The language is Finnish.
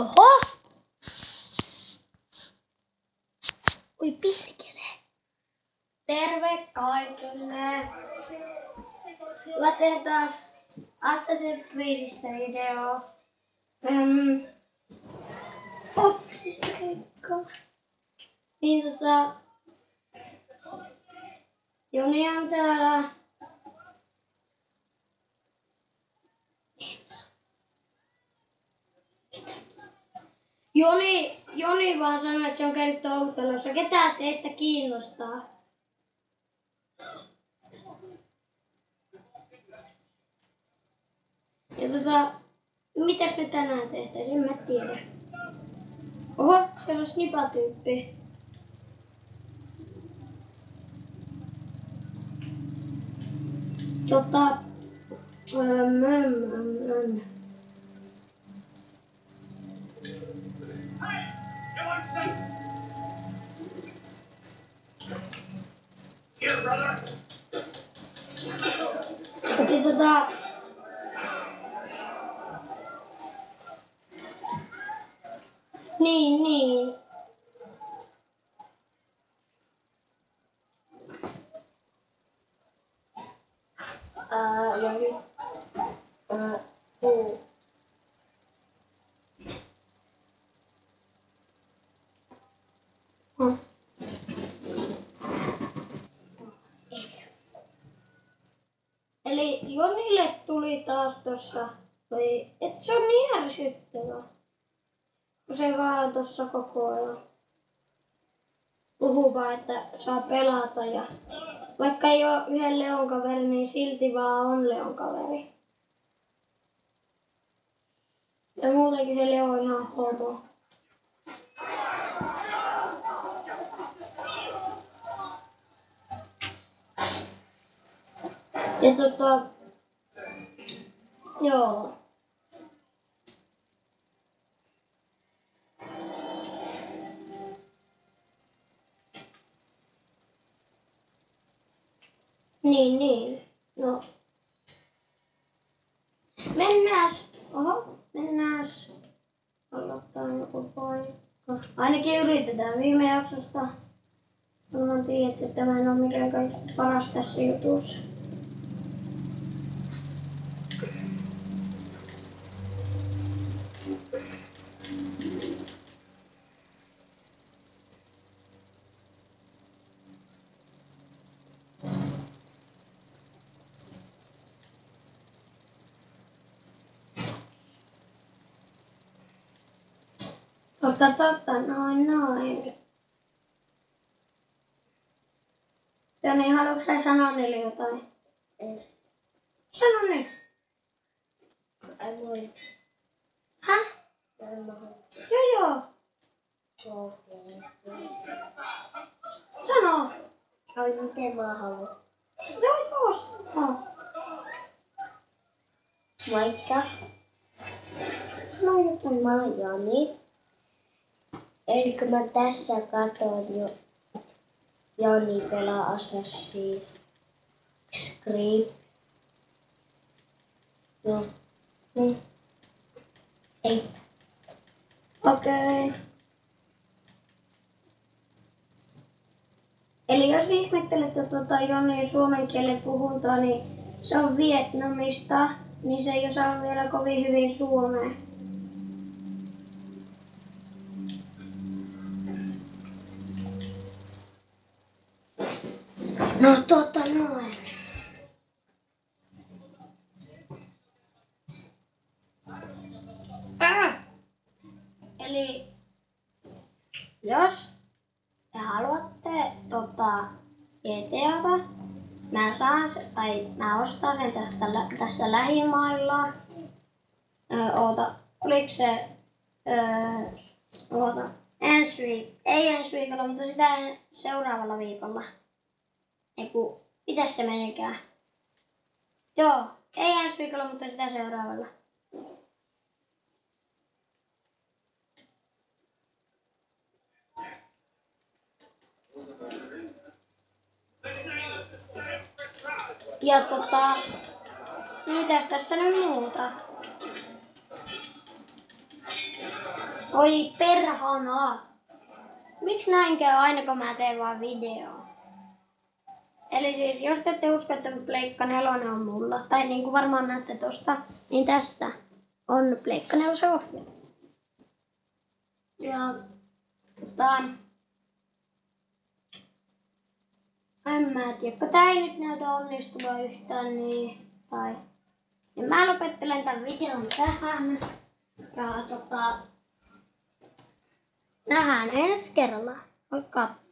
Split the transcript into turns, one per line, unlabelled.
Oho! Oi pirkele. Terve kaikille. Mä teen taas Assassin's Creedistä video. Opsista keikkaa. Niin Joni on täällä. Joni vaan sanoi, että se on käynyt touhutelussa. Ketä teistä kiinnostaa? Ja mitäs me tänään tehtäisiin? En mä tiedä. Oho, siellä on snipatyyppi.
Here, brother.
Niin. Eli Jonille tuli taas tossa, että se on niin ärsyttävä, kun se vaan tossa koko ajan puhuu vaan, että saa pelata ja vaikka ei ole yhden Leon kaveri, niin silti vaan on Leon kaveri. Ja muutenkin se Leo on ihan homo. Ja joo. Niin. No. Mennääs. Aloittaa joku paikka. Ainakin yritetään viime jaksosta. Ollaan tiedetty, että tämä ei ole mikään kaikista paras tässä jutussa. Noin. Joni, haluatko sä sanoa niille jotain?
Ei.
Sano nyt.
Ei voi.
Häh?
En mä halua.
Joo. Sano.
Ai miten mä haluan?
Joo, sano.
Moikka.
Sano jotain.
Mä oon Joni. Eli kun mä tässä katon jo Joni pelaa Assassin's Creed. No. Ei.
Okei. Eli jos ihmettelette Jonin suomen kielen puhuntaa, niin se on Vietnamista, niin se ei osaa vielä kovin hyvin suomea. No noin. Eli jos te haluatte GTAta, mä ostan sen tässä lähimailla. Oliko se ei ensi viikolla, mutta sitä seuraavalla viikolla. Mitäs se menikään? Joo, ei ensi viikolla, mutta sitä seuraavalla. Ja mitäs tässä nyt muuta? Oi perhana! Miksi näin käy aina kun mä teen vaan videoa? Eli siis jos te ette usko, että Pleikka 4 on mulla, tai niin kuin varmaan näette tosta, niin tästä on Pleikka 4 ohjelma. Ja en mä tiedä, kun tää ei nyt näytä onnistuvan yhtään, niin mä lopettelen tämän videon tähän. Ja nähdään ensi kerralla. Moikka!